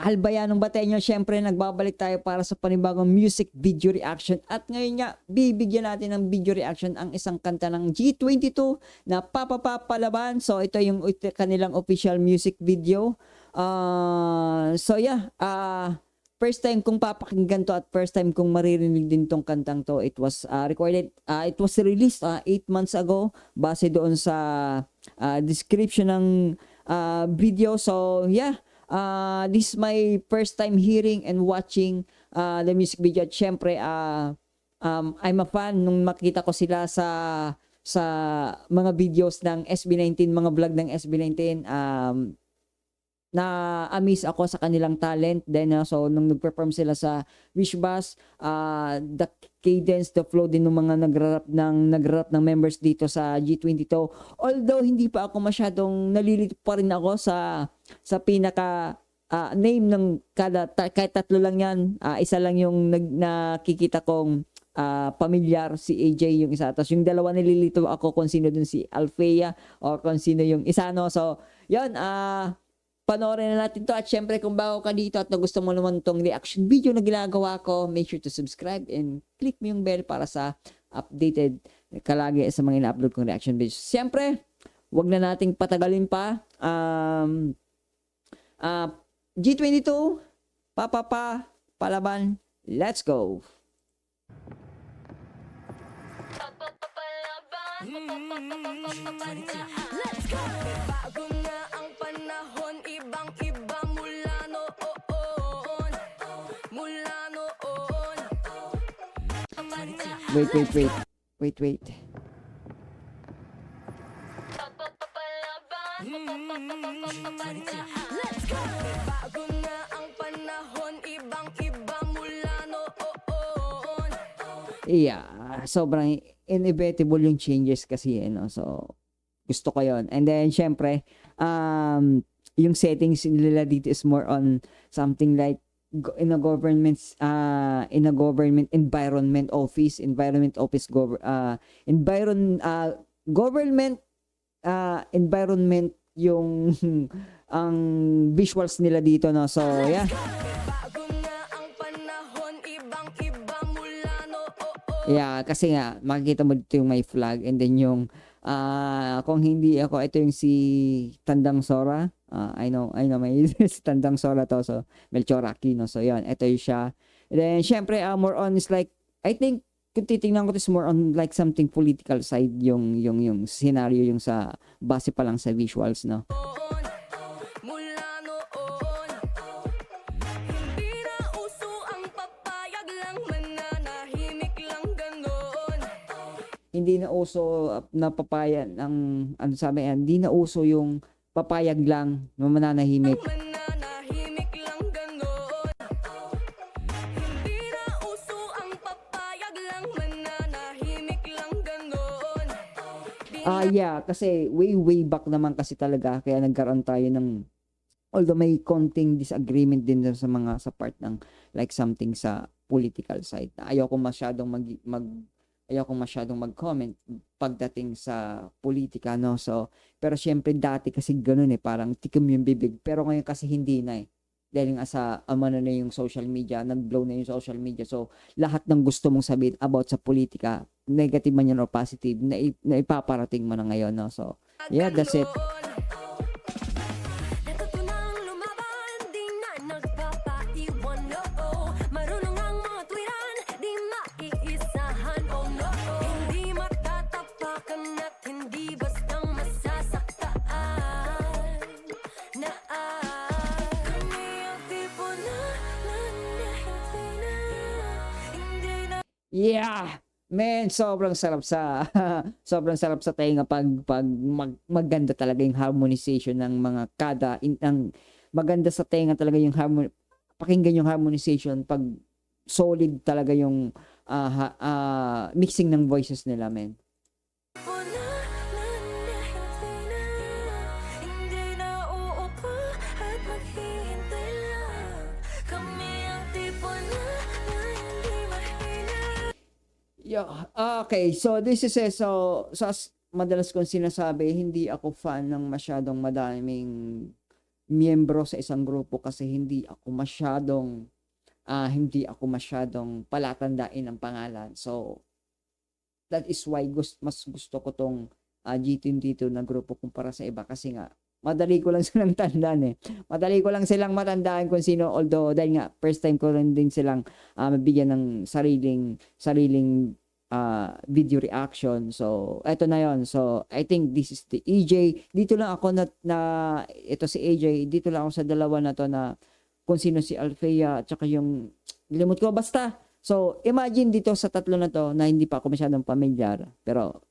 Albayanong Bateño, syempre nagbabalik tayo para sa panibagong music video reaction. At ngayon nga, bibigyan natin ng video reaction ang isang kanta ng G22 na Papapapalaban. So ito yung kanilang official music video. So yeah, first time kong papakinggan to at first time kong maririnig din tong kantang to. It was it was released 8 months ago base doon sa description ng video. So yeah, this is my first time hearing and watching the music video. At syempre, I'm a fan nung makita ko sila sa mga videos ng SB19, mga vlog ng SB19. Na-amaze ako sa kanilang talent. Then so nung nag-perform sila sa Wishbus, the cadence, the flow din ng mga nagrarap ng members dito sa G22. Although hindi pa ako masyadong nalilito pa rin ako sa pinaka name ng kahit tatlo lang yan. Isa lang yung nakikita kong pamilyar, si AJ yung isa. Tapos yung dalawa nililito ako kung sino dun, si Alfea or kung sino yung isa, no? So yun, panoorin na natin to. At syempre, kung bago ka dito at gusto mo naman tong reaction video na ginagawa ko, make sure to subscribe and click mo yung bell para sa updated kalagi sa mga ina-upload kong reaction videos. Syempre, wag na nating patagalin pa. G22, Palaban, let's go! Let's go! Bago na ang panahon, ibang-iba mula noon. Mula noon. Wait. Let's go! Bago na ang panahon, ibang-iba mula noon. Yeah, sobrang inevitable yung changes kasi, no? So, gusto ko yon. And then, syempre, yung settings nila dito is more on something like in a government environment office, environment yung ang visuals nila dito, no? So, yeah. Bago na ang panahon, ibang-iba mula noon. Yeah, kasi nga makikita mo dito yung may flag, and then yung kung hindi ako, ito yung si Tandang Sora. I know may si Tandang Sora to, so Melchor Aquino. So yan, ito yung siya. And then syempre, more on is like, I think kung titingnan ko, is more on like something political side yung scenario, yung sa base pa lang sa visuals, no? Mula noon. Hindi na uso ang papayag lang, mananahimik lang ganon. Hindi na uso na papaya ng ano sabi yan, hindi na uso yung papayag lang na mananahimik. Mananahimik lang ganon. Hindi na uso ang papayag lang, mananahimik lang ganon. Yeah, kasi way back naman kasi talaga, kaya nagkaroon tayo ng, although may konting disagreement din sa sa part ng like something sa political side. Ayoko masyadong mag-comment pagdating sa politika, no? So, pero syempre dati kasi ganoon parang tikim yung bibig. Pero ngayon kasi hindi na Dahil nga sa na yung social media, nag-blow na yung social media. So, lahat ng gusto mong sabihin about sa politika, negative man yan or positive, na ipaparating mo na ngayon, no? So, yeah, that's it. Natutunang lumaban, di na nagpapaiwan, no. Marunong ang mga tuwiran, di maiisahan, oh no. Hindi matatapakan at hindi bastang masasaktan. Kami ang tipo na hindi na. Yeah! Man, sobrang sarap sa tenga pag maganda talaga yung harmonization ng mga maganda sa tenga talaga yung pakinggan yung harmonization pag solid talaga yung mixing ng voices nila, man. Hindi na uupo at maghihintay lang. Kami ang tipo na hindi mahina. Yeah, okay. So this is as madalas kong sinasabi, hindi ako fan ng masyadong madaming miyembro sa isang grupo kasi hindi ako masyadong palatandain ng pangalan. So that is why mas gusto ko tong G22 na grupo kumpara sa iba kasi nga madali ko lang silang tandaan eh. Madali ko lang silang matandaan kung sino, although dahil nga first time ko rin din silang mabigyan ng sariling video reaction. So eto na yon. So I think this is the AJ. Dito lang ako na ito si AJ. Dito lang ako sa dalawa na to na kung sino si Althea at saka yung limot ko basta. So imagine dito sa tatlo na to na hindi pa ako masyadong pamilyar pero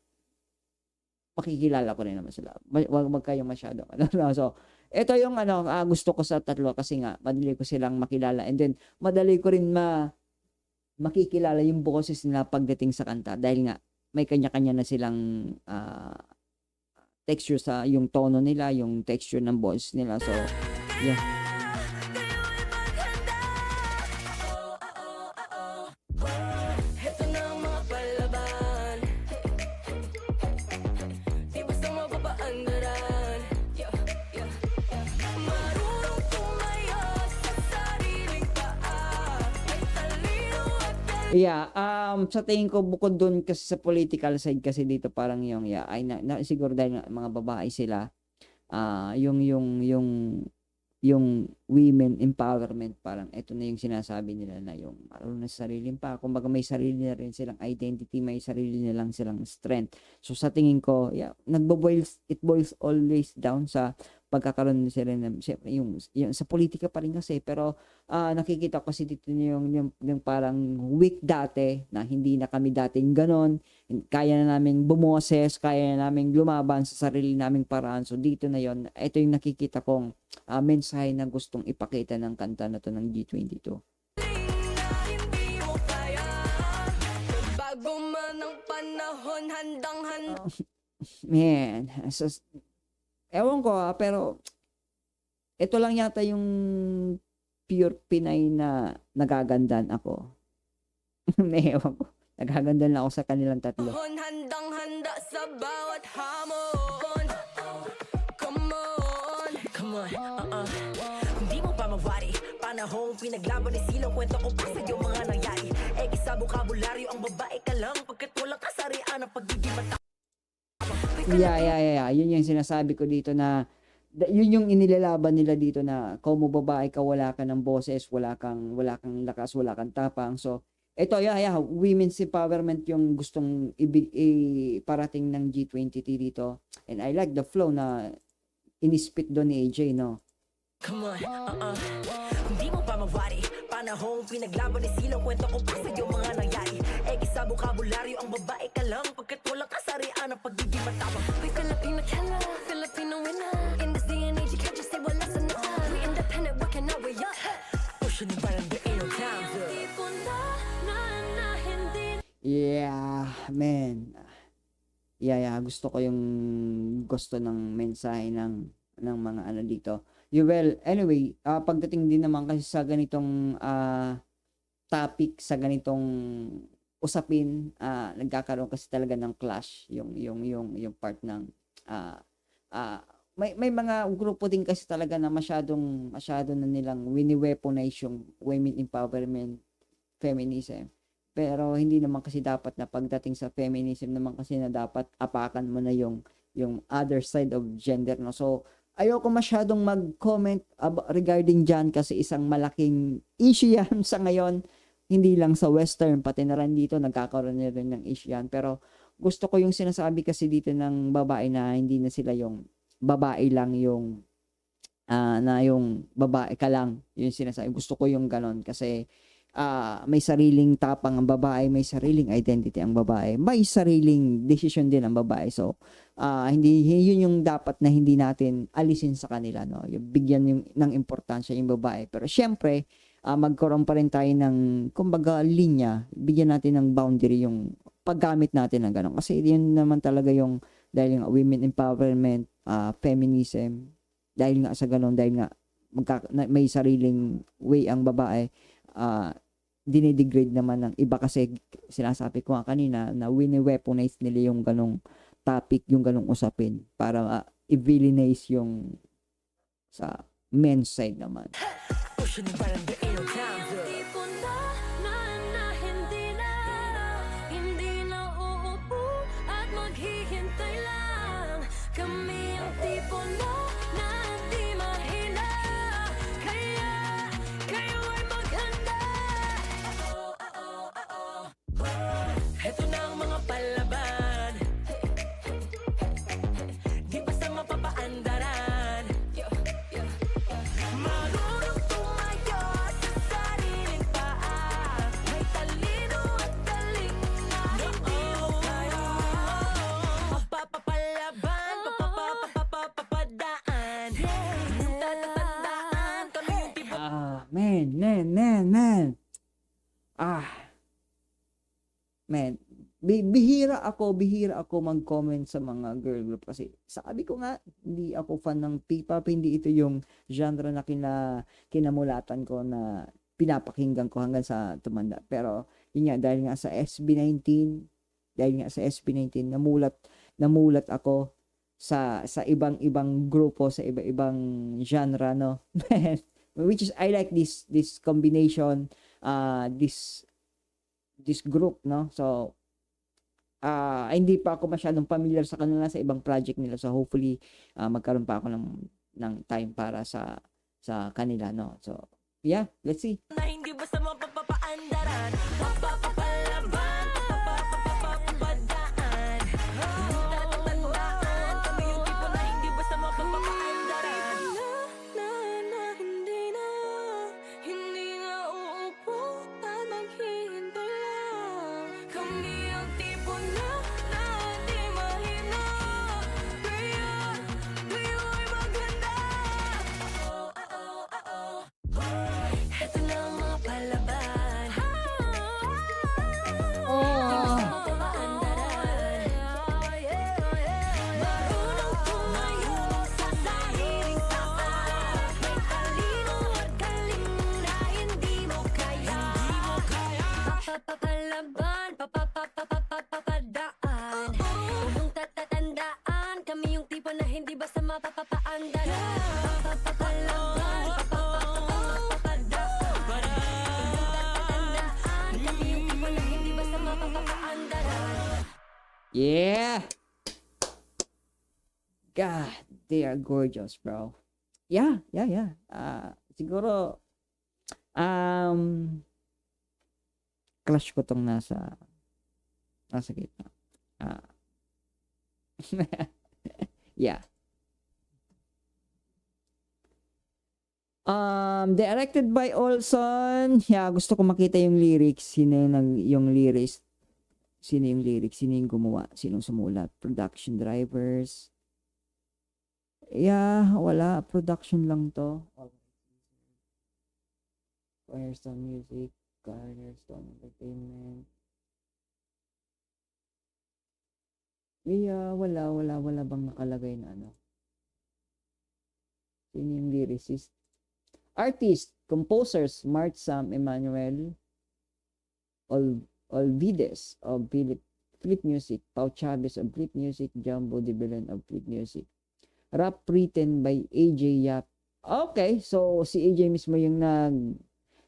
makikilala ko rin naman sila. Wag kayong masyado. So, ito yung gusto ko sa tatlo kasi nga madali ko silang makilala and then madali ko rin makikilala yung boses nila pagdating sa kanta dahil nga may kanya-kanya na silang texture sa yung tono nila, yung texture ng boses nila. So, yeah. Heto na ang mga palaban. Di basta mapapaandaran. Marunong tumayo sa sariling paa. May talino at Yeah, sa tingin ko bukod dun kasi sa political side kasi dito parang yung siguro dahil nga mga babae sila yung women empowerment parang ito na yung sinasabi nila na yung marunong na sa sariling pa kumbaga may sarili na rin silang identity, may sarili na lang silang strength. So sa tingin ko it boils always down sa pagkakaroon sila ng yung sa politika pa rin kasi pero nakikita ko kasi dito yung parang weak dati na hindi na kami dating ganon, kaya na naming bumoses, kaya na naming lumaban sa sarili naming paraan. So dito na yon, ito yung nakikita kong mensahe na gustong ipakita ng kanta na to ng G22. hindi mo kaya. Bago man ang panahon, handang-handa. Man, ewan ko pero ito lang yata yung pure Pinay na nagagandan ako. Ewan ko. Nagagandan lang ako sa kanilang tatlo. Handang-handa sa bawat hamon. Come on, come on, Hindi mo pa mawari. Panahong pinaglaban ni Silang. Kwento ko pa sa'yo mga nangyari. Sa bokabularyo ang babae ka lang. Pagkat walang kasarian ang pagiging mata. Yeah. Yun yung sinasabi ko dito na yun yung inilalaban nila dito na kung mo babae ka, wala ka ng boses, wala kang lakas, wala kang tapang. So, ito, women's empowerment yung gustong iparating ng G20 dito. And I like the flow na inispit doon ni AJ, no? Come on, Hindi mo pa mawari. Panahong pinaglaban ni Silang. Kwento ko pa sa'yo mga nangyari. Sa bokabularyo ang babae ka lang. Pagkat walang kasarian ang pagiging matapang. We Filipino killer, Filipino winner. In this day and age, you can't just say wala sa nata. We independent, working our way up. Pushing it right under your time. Yeah, man. Yeah, gusto ko yung gusto ng mensahe ng mga dito. Anyway, pagdating din naman kasi sa ganitong topic, sa ganitong usapin, nagkakaroon kasi talaga ng clash yung part ng may mga grupo din kasi talaga na masyado na nilang wini-weaponize yung women empowerment, feminism. Pero hindi naman kasi dapat na pagdating sa feminism naman kasi na dapat apakan mo na yung other side of gender, no? So ayoko masyadong mag-comment regarding dyan kasi isang malaking issue yan sa ngayon. Hindi lang sa Western, pati na rin dito, nagkakaroon na rin ng issue yan. Pero gusto ko yung sinasabi kasi dito ng babae na hindi na sila yung babae lang yung na yung babae ka lang. Yung sinasabi. Gusto ko yung ganon kasi may sariling tapang ang babae, may sariling identity ang babae, may sariling decision din ang babae. So, hindi yun yung dapat na hindi natin alisin sa kanila, no? Yung bigyan ng importansya yung babae. Pero syempre, magkaroon pa rin tayo ng kumbaga linya, bigyan natin ng boundary yung paggamit natin ng gano'n. Kasi yun naman talaga yung dahil nga women empowerment, feminism, dahil nga sa gano'n, dahil nga may sariling way ang babae, dinidegrade naman ng iba kasi sinasabi ko nga kanina na wini-weaponize nila yung ganong topic, yung ganong usapin para i-villainize yung sa men's side naman. Kami ang tipo na hindi na uupo at maghihintay lang. Kami ang tipo na di mahina, kaya kayo ay maghanda. Heto na ang mga palaban, di basta mapapaandaran. Marunong tumayo sa sariling paa, may talino at galing na hindi mo kaya. Mapapapalaban, papapadaan, yung tatatandaan, kami yung tipo. Man. Man, bihira ako mag-comment sa mga girl group kasi sabi ko nga, hindi ako fan ng P-pop, hindi ito yung genre na kinamulatan ko na pinapakinggan ko hanggang sa tumanda. Pero yun nga, dahil nga sa SB19, namulat ako sa ibang grupo, sa iba-ibang genre, no. Which is I like this combination, this group, no. So hindi pa ako masyadong familiar sa kanila sa ibang project nila, so hopefully magkaroon pa ako ng time para sa kanila, no. So yeah, let's see. Na hindi basta mapapaandaran, mapapapalaban, papapadaan, yung tatatandaan, kami yung tipo na hindi basta mapapaandaran. Hindi na uupo at maghihintay lang. Kami ang tipo na di mahina, kaya kayo ay maghanda. Heto na ang mga palaban, marunong tumayo sa sariling paa, may talino at galing na hindi mo kaya. Papapalaban, papapadaan, yung tatatandaan, kami yung tipo na hindi basta mapapapaandaran. Papapalaban, kami yung tipo na hindi basta mapapapaandaran. Yeah. God, they are gorgeous, bro. Yeah. Siguro crush ko tong nasa gitna. Yeah. Directed by Olson. Yeah, gusto ko makita yung lyrics. Sino yung lyrics? Sino yung gumawa? Sinong sumulat? Production drivers. Yeah, wala. Production lang to. Cornerstone Music, Cornerstone Entertainment. Yeah, wala bang nakalagay na ano? Sino yung lyricist? Artist, composers, Mart Sam Emmanuel Olvides of Flip Music, Pau Chavez of Flip Music, Jumbo de Belen of Flip Music. Rap written by AJ Yap. Okay, so si AJ mismo yung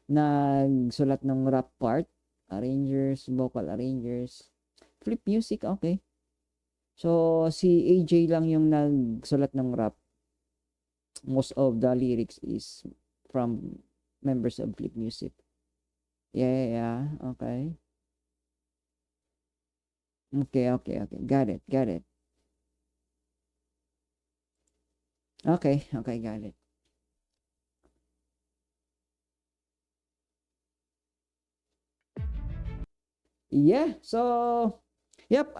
nagsulat ng rap part. Arrangers, vocal arrangers. Flip Music, okay. So si AJ lang yung nagsulat ng rap. Most of the lyrics is from members of Flip Music. Yeah, okay. Okay. Got it. Okay, got it. Yeah, so yep,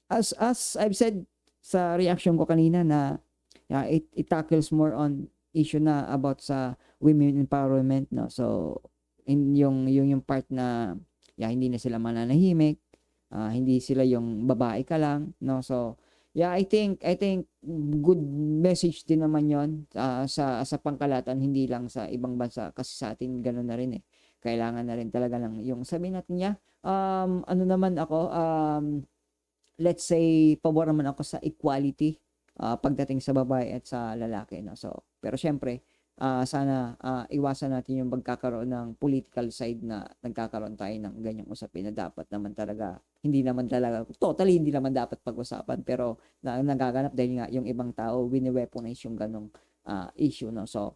as I've said sa reaction ko kanina na yeah, it tackles more on issue na about sa women empowerment, no. So in yung part na yeah, hindi na sila mananahimik, hindi sila yung babae ka lang, no. So yeah, I think good message din naman yon sa pangkalatan, hindi lang sa ibang bansa kasi sa atin ganoon na rin eh. Kailangan na rin talaga lang yung sabihin natin niya, ano naman ako, let's say pabor naman ako sa equality pagdating sa babae at sa lalaki, no. So Pero syempre, sana iwasan natin yung pagkakaroon ng political side na nagkakaroon tayo ng ganyang usapin na dapat naman talaga, hindi naman talaga, totally hindi naman dapat pag-usapan, pero nagaganap dahil nga yung ibang tao wini-weaponize yung ganong issue, no? So,